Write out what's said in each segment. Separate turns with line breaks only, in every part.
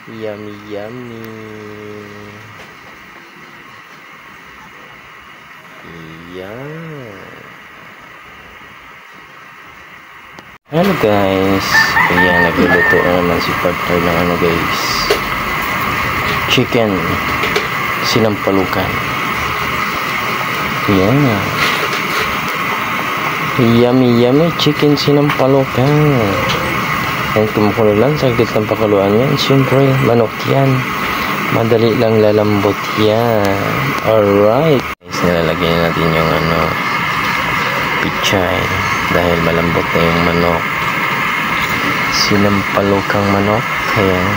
Yummy, yummy. Yan. Hello guys. Ayan, nagluluto na naman si partner ng ano guys. Chicken. Sinampalukan. Ayan. Yummy, yummy chicken sinampalukan. Ang kumukulo lang, saglit ng pakaluan yan. Siyempre, manok yan. Madali lang lalambot yan. Alright. Guys, nilalagyan natin yung pichay. Dahil malambot na yung manok. Sinampalukang manok. Ayan.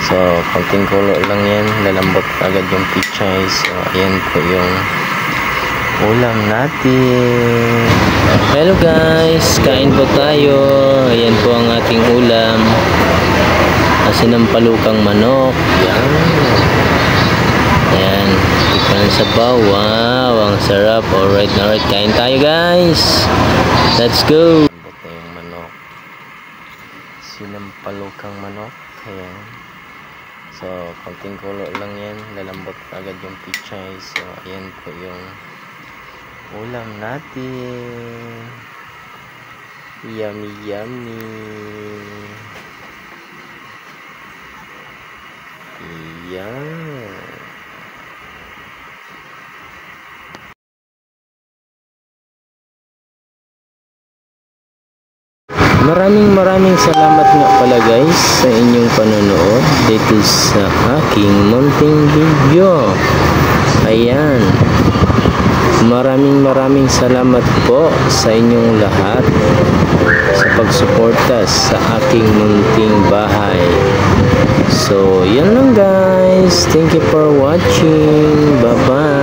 So, konting kulo lang yan. Lalambot agad yung pichay. So, ayan po yung ulam natin. Hello guys, kain po tayo. Ayan po ang ating ulam. Sinampalukang manok. Yan. Ayan. Ikan sabaw. Wow, ang sarap. Alright, alright. Kain tayo guys. Let's go. Lambot na yung manok. Sinampalukang manok. Ayan. So, konting kulo lang yan. Lalambot agad yung pichay. So, ayan po yung ulam natin. Yummy, yummy. Yan. Maraming salamat nga pala guys sa inyong panonood dito sa aking munting video. Ayan. Maraming salamat po sa inyong lahat sa pagsuporta sa aking munting bahay. So, yan lang guys. Thank you for watching. Bye-bye.